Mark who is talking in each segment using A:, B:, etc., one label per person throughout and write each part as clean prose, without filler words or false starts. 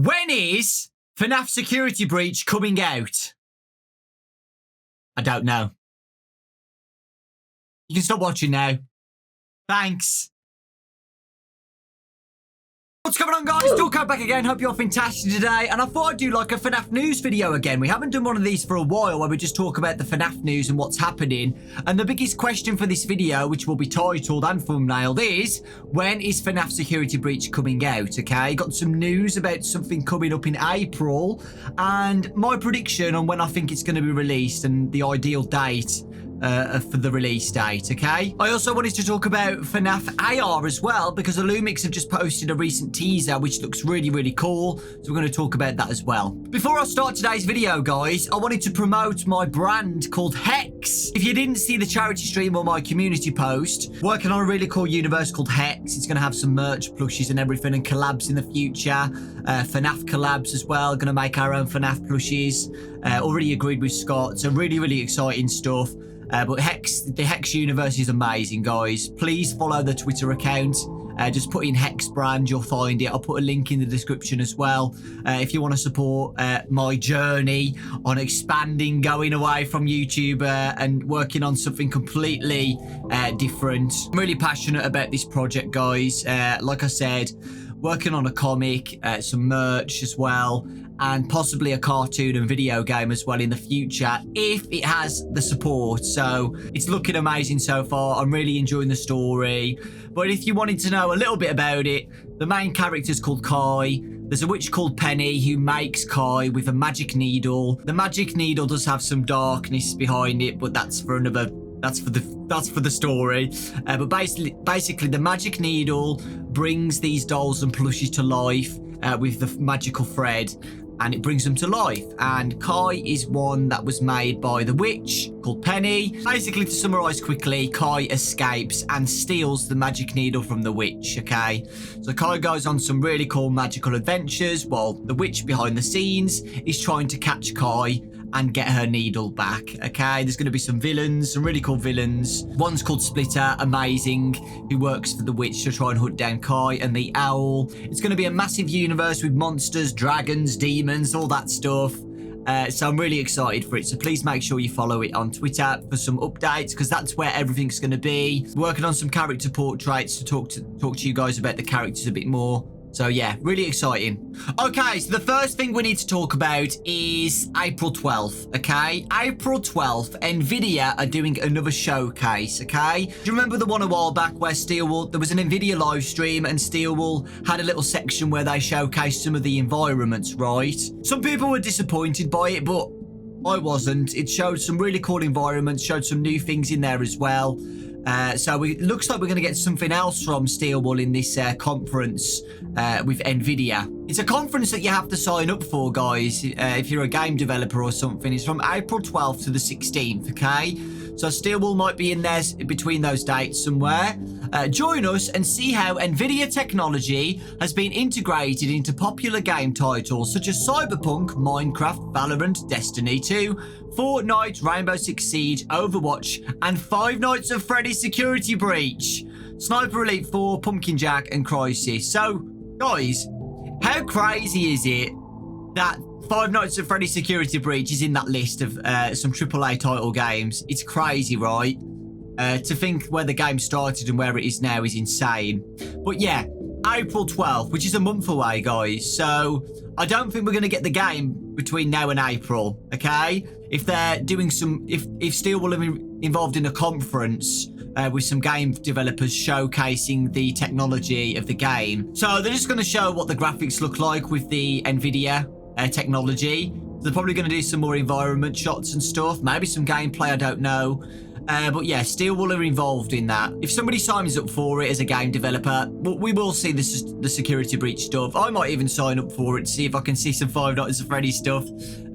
A: When is FNaF Security Breach coming out? I don't know. You can stop watching now. Thanks. What's going on, guys? Dawko back again. Hope you're fantastic today. And I thought I'd do like a FNaF news video again. We haven't done one of these for a while where we just talk about the FNaF news and what's happening. And the biggest question for this video, which will be titled and thumbnailed, is when is FNaF Security Breach coming out? Okay, got some news about something coming up in April and my prediction on when I think it's going to be released and the ideal date for the release date, okay? I also wanted to talk about FNaF AR as well, because Illumix have just posted a recent teaser which looks really, really cool. So we're going to talk about that as well. Before I start today's video, guys, I wanted to promote my brand called Hex. If you didn't see the charity stream or my community post, working on a really cool universe called Hex. It's going to have some merch, plushies and everything, and collabs in the future. FNaF collabs as well. Going to make our own FNaF plushies. Already agreed with Scott. So really, really exciting stuff. But the Hex universe is amazing, guys. Please follow the Twitter account. Just put in Hex brand, you'll find it. I'll put a link in the description as well. If you want to support my journey on expanding, going away from YouTube and working on something completely different. I'm really passionate about this project, guys. Like I said, working on a comic, some merch as well, and possibly a cartoon and video game as well in the future if it has the support. So it's looking amazing so far. I'm really enjoying the story. But if you wanted to know a little bit about it, the main character's called Kai. There's a witch called Penny who makes Kai with a magic needle. The magic needle does have some darkness behind it, but that's for another... That's for the story. But basically, the magic needle brings these dolls and plushies to life with the magical thread, and it brings them to life. And Kai is one that was made by the witch called Penny. Basically, to summarize quickly, Kai escapes and steals the magic needle from the witch, okay? So Kai goes on some really cool magical adventures while the witch behind the scenes is trying to catch Kai and get her needle back, okay? There's going to be some villains, some really cool villains. One's called Splitter, amazing, who works for the witch to try and hunt down Kai and the owl. It's going to be a massive universe with monsters, dragons, demons, all that stuff. So I'm really excited for it. So please make sure you follow it on Twitter for some updates, because that's where everything's going to be. Working on some character portraits to talk to you guys about the characters a bit more. So yeah, really exciting. Okay, so the first thing we need to talk about is April 12th, okay? April 12th, Nvidia are doing another showcase, okay? Do you remember the one a while back where Steelwool, there was an Nvidia live stream and Steelwool had a little section where they showcased some of the environments, right? Some people were disappointed by it, but I wasn't. It showed some really cool environments, showed some new things in there as well. So it looks like we're going to get something else from Steelwool in this conference with Nvidia. It's a conference that you have to sign up for, guys, if you're a game developer or something. It's from April 12th to the 16th, okay? So Steelwool might be in there between those dates somewhere. Join us and see how Nvidia technology has been integrated into popular game titles such as Cyberpunk, Minecraft, Valorant, Destiny 2, Fortnite, Rainbow Six Siege, Overwatch, and Five Nights at Freddy's Security Breach, Sniper Elite 4, Pumpkin Jack, and Crysis. So, guys, how crazy is it that Five Nights at Freddy's Security Breach is in that list of some AAA title games? It's crazy, right? To think where the game started and where it is now is insane. But yeah, April 12th, which is a month away, guys. So I don't think we're going to get the game between now and April, okay? If they're doing some... If Steelwool are involved in a conference with some game developers showcasing the technology of the game. So they're just going to show what the graphics look like with the Nvidia technology. They're probably going to do some more environment shots and stuff. Maybe some gameplay, I don't know. But yeah, Steelwool are involved in that. If somebody signs up for it as a game developer, we will see the Security Breach stuff. I might even sign up for it to see if I can see some Five Nights at Freddy's stuff.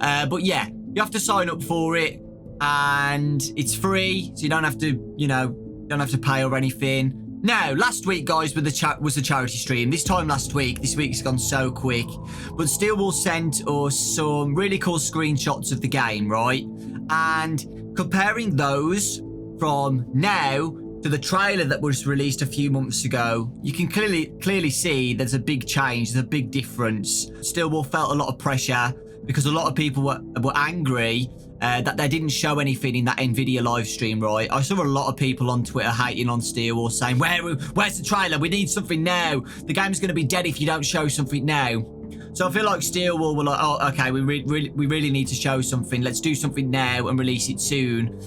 A: But yeah, you have to sign up for it, and it's free, so you don't have to, you know, don't have to pay or anything. Now, last week, guys, was the charity stream. This time last week, this week's gone so quick. But Steelwool sent us some really cool screenshots of the game, right? And comparing those from now to the trailer that was released a few months ago, you can clearly see there's a big change, there's a big difference. Stillwell felt a lot of pressure because a lot of people were angry that they didn't show anything in that Nvidia live stream, right? I saw a lot of people on Twitter hating on Stillwell, saying, where's the trailer? We need something now. The game's going to be dead if you don't show something now. So I feel like Stillwell were like, oh, okay, we really need to show something. Let's do something now and release it soon.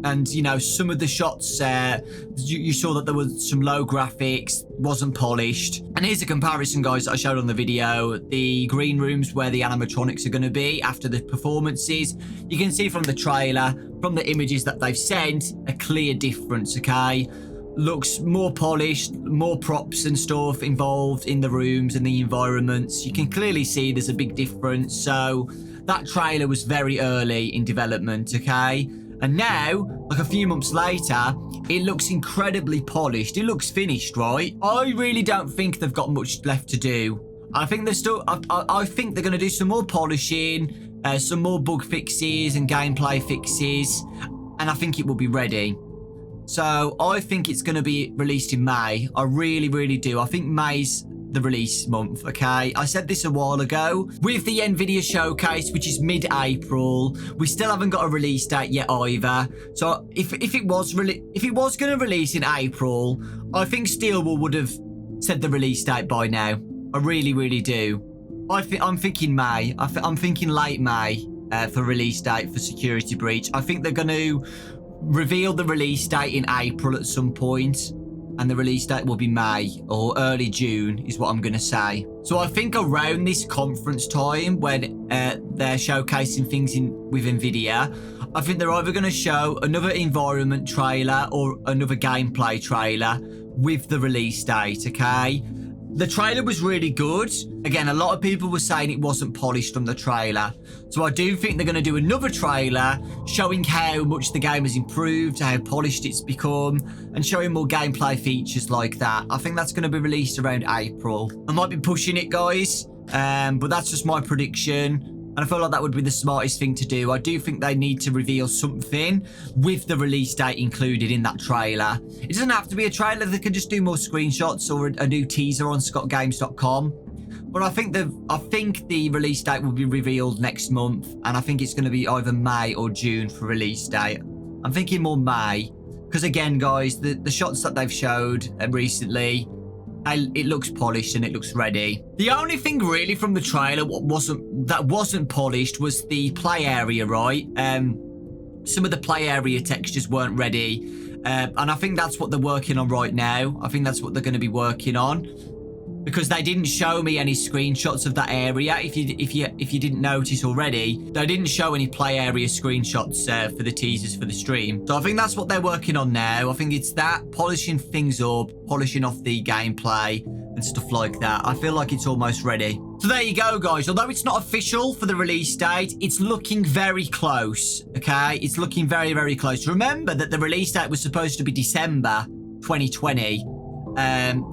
A: And, you know, some of the shots, you saw that there was some low graphics, wasn't polished. And here's a comparison, guys, that I showed on the video. The green rooms where the animatronics are going to be after the performances. You can see from the trailer, from the images that they've sent, a clear difference, okay? Looks more polished, more props and stuff involved in the rooms and the environments. You can clearly see there's a big difference. So that trailer was very early in development, okay? And now, like a few months later, it looks incredibly polished. It looks finished, right? I really don't think they've got much left to do. I think they're still. I think they're going to do some more polishing, some more bug fixes and gameplay fixes, and I think it will be ready. So I think it's going to be released in May. I really do. I think May's the release month, okay? I said this a while ago. With the Nvidia showcase, which is mid-April, we still haven't got a release date yet either. So if it was going to release in April, I think Stillwell would have said the release date by now. I really do. I'm thinking May. I'm thinking late May for release date for Security Breach. I think they're going to reveal the release date in April at some point. And the release date will be May or early June is what I'm going to say. So I think around this conference time when they're showcasing things with Nvidia, I think they're either going to show another environment trailer or another gameplay trailer with the release date, okay? The trailer was really good. Again, a lot of people were saying it wasn't polished from the trailer. So I do think they're going to do another trailer showing how much the game has improved, how polished it's become, and showing more gameplay features like that. I think that's going to be released around April. I might be pushing it, guys, but that's just my prediction. And I feel like that would be the smartest thing to do. I do think they need to reveal something with the release date included in that trailer. It doesn't have to be a trailer. They can just do more screenshots or a new teaser on scottgames.com. But I think the release date will be revealed next month. And I think it's going to be either May or June for release date. I'm thinking more May. Because again, guys, the shots that they've showed recently, it looks polished and it looks ready. The only thing really from the trailer that wasn't polished was the play area, right? Some of the play area textures weren't ready, and I think that's what they're working on right now. I think that's what they're going to be working on, because they didn't show me any screenshots of that area. If you didn't notice already, they didn't show any play area screenshots for the teasers for the stream. So I think that's what they're working on now. I think it's that, polishing things up, polishing off the gameplay and stuff like that. I feel like it's almost ready. So there you go, guys. Although it's not official for the release date, it's looking very close, okay? It's looking very close. Remember that the release date was supposed to be December 2020.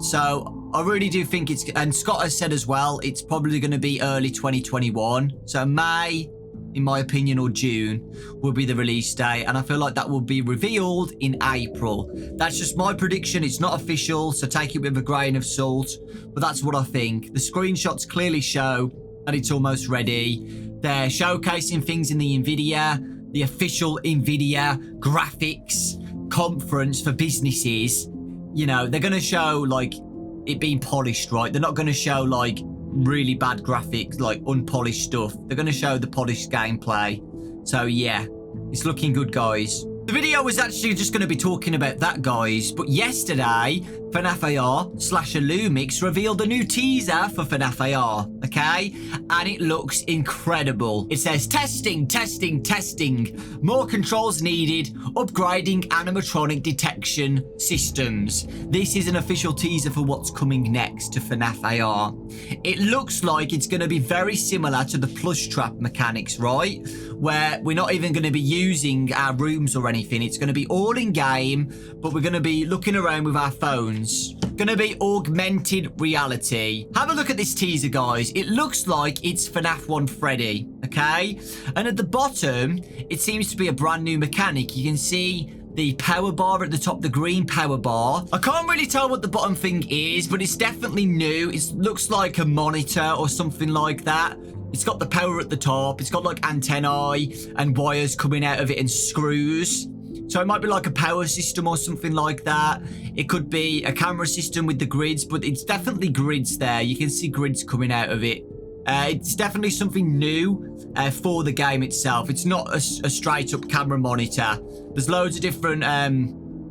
A: So I really do think it's, and Scott has said as well, it's probably going to be early 2021. So May, in my opinion, or June will be the release date. And I feel like that will be revealed in April. That's just my prediction. It's not official, so take it with a grain of salt. But that's what I think. The screenshots clearly show that it's almost ready. They're showcasing things in the Nvidia, the official Nvidia graphics conference for businesses. You know, they're going to show like it being polished, right? They're not going to show like really bad graphics, like unpolished stuff. They're going to show the polished gameplay. So yeah, it's looking good, guys. The video was actually just going to be talking about that, guys, but yesterday FNaF AR/Illumix revealed a new teaser for FNaF AR, okay? And it looks incredible. It says testing, more controls needed, upgrading animatronic detection systems. This is an official teaser for what's coming next to FNaF AR. It looks like it's going to be very similar to the plush trap mechanics, right? Where we're not even going to be using our rooms or anything. It's going to be all in game, but we're going to be looking around with our phones. Gonna be augmented reality. Have a look at this teaser, guys. It looks like it's FNaF 1 Freddy, okay? And at the bottom, it seems to be a brand new mechanic. You can see the power bar at the top, the green power bar. I can't really tell what the bottom thing is, but it's definitely new. It looks like a monitor or something like that. It's got the power at the top. It's got like antennae and wires coming out of it and screws. So it might be like a power system or something like that. It could be a camera system with the grids, but it's definitely grids there. You can see grids coming out of it. It's definitely something new for the game itself. It's not a straight up camera monitor. There's loads of different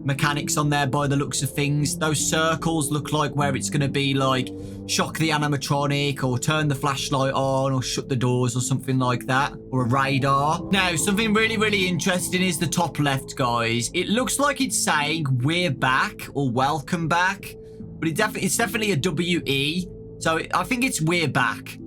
A: mechanics on there by the looks of things. Those circles look like where it's going to be like shock the animatronic or turn the flashlight on or shut the doors or something like that, or a radar. Now, something really interesting is the top left, guys. It looks like it's saying we're back or welcome back, but it's definitely a WE. So I think it's we're back.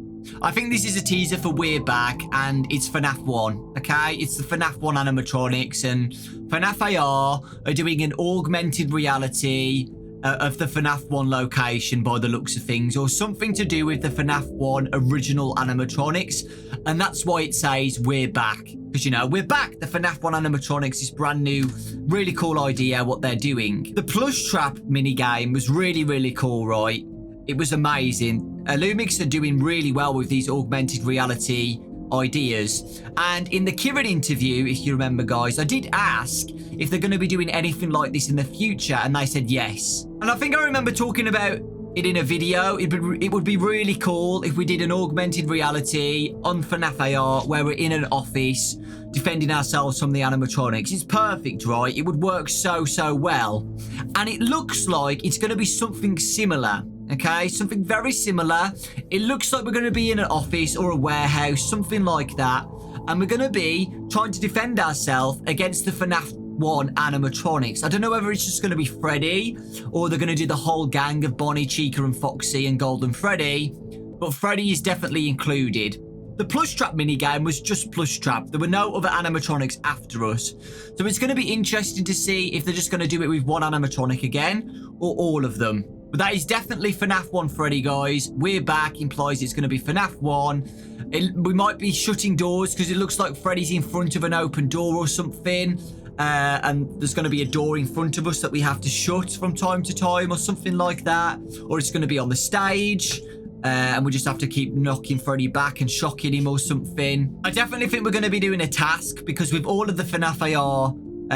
A: I think this is a teaser for We're Back, and it's FNaF 1, okay? It's the FNaF 1 animatronics, and FNaF AR are doing an augmented reality of the FNaF 1 location by the looks of things, or something to do with the FNaF 1 original animatronics, and that's why it says We're Back. Because, you know, we're back. The FNaF 1 animatronics is brand new. Really cool idea what they're doing. The plush trap minigame was really cool, right? It was amazing. Lumix are doing really well with these augmented reality ideas. And in the Kirin interview, if you remember, guys, I did ask if they're going to be doing anything like this in the future, and they said yes. And I think I remember talking about it in a video. It would be really cool if we did an augmented reality on FNaF AR where we're in an office defending ourselves from the animatronics. It's perfect, right? It would work so well. And it looks like it's going to be something similar. Okay, something very similar. It looks like we're going to be in an office or a warehouse, something like that. And we're going to be trying to defend ourselves against the FNaF 1 animatronics. I don't know whether it's just going to be Freddy or they're going to do the whole gang of Bonnie, Chica and Foxy and Golden Freddy. But Freddy is definitely included. The plush trap minigame was just plush trap. There were no other animatronics after us. So it's going to be interesting to see if they're just going to do it with one animatronic again or all of them. But that is definitely FNaF 1 Freddy, guys. We're back implies it's going to be FNaF 1. We might be shutting doors because it looks like Freddy's in front of an open door or something. And there's going to be a door in front of us that we have to shut from time to time or something like that. Or it's going to be on the stage. And we just have to keep knocking Freddy back and shocking him or something. I definitely think we're going to be doing a task because with all of the FNaF AR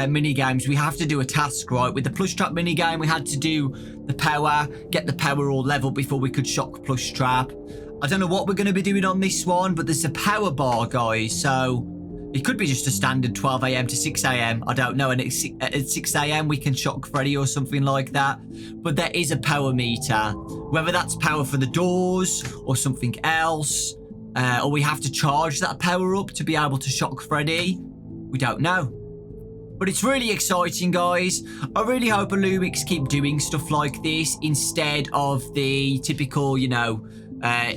A: mini-games, we have to do a task, right? With the plush trap mini-game, we had to do the power, get the power all level before we could shock plush trap. I don't know what we're going to be doing on this one, but there's a power bar, guys, so it could be just a standard 12 a.m. to 6 a.m. I don't know, and at 6 a.m. we can shock Freddy or something like that, but there is a power meter. Whether that's power for the doors or something else, or we have to charge that power up to be able to shock Freddy, we don't know. But it's really exciting, guys. I really hope Lumix keep doing stuff like this instead of the typical, you know,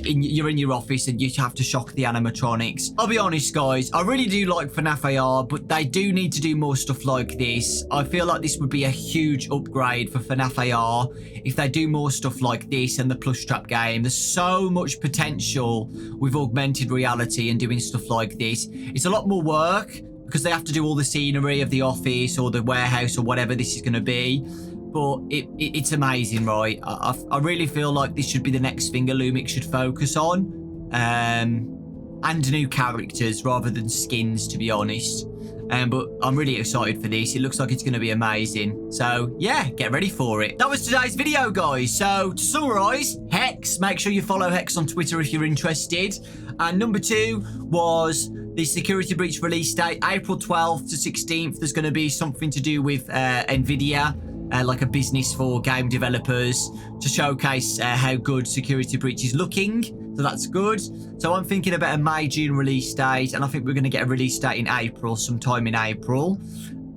A: you're in your office and you have to shock the animatronics. I'll be honest, guys, I really do like FNaF AR, but they do need to do more stuff like this. I feel like this would be a huge upgrade for FNaF AR if they do more stuff like this and the plush trap game. There's so much potential with augmented reality and doing stuff like this. It's a lot more work, because they have to do all the scenery of the office or the warehouse or whatever this is going to be. But it's amazing, right? I really feel like this should be the next thing Lumix should focus on. And new characters rather than skins, to be honest. But I'm really excited for this. It looks like it's going to be amazing. So, yeah, get ready for it. That was today's video, guys. So, to summarise, Hex. Make sure you follow Hex on Twitter if you're interested. And number 2 was the Security Breach release date, April 12th to 16th. There's going to be something to do with Nvidia, like a business for game developers to showcase how good Security Breach is looking. So that's good. So I'm thinking about a May, June release date, and I think we're going to get a release date in April, sometime in April.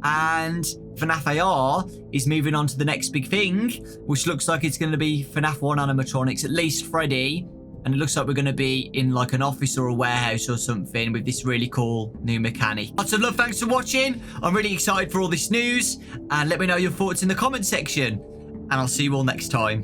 A: And FNaF AR is moving on to the next big thing, which looks like it's going to be FNaF 1 animatronics, at least Freddy. And it looks like we're going to be in like an office or a warehouse or something with this really cool new mechanic. Lots of love. Thanks for watching. I'm really excited for all this news. And let me know your thoughts in the comment section. And I'll see you all next time.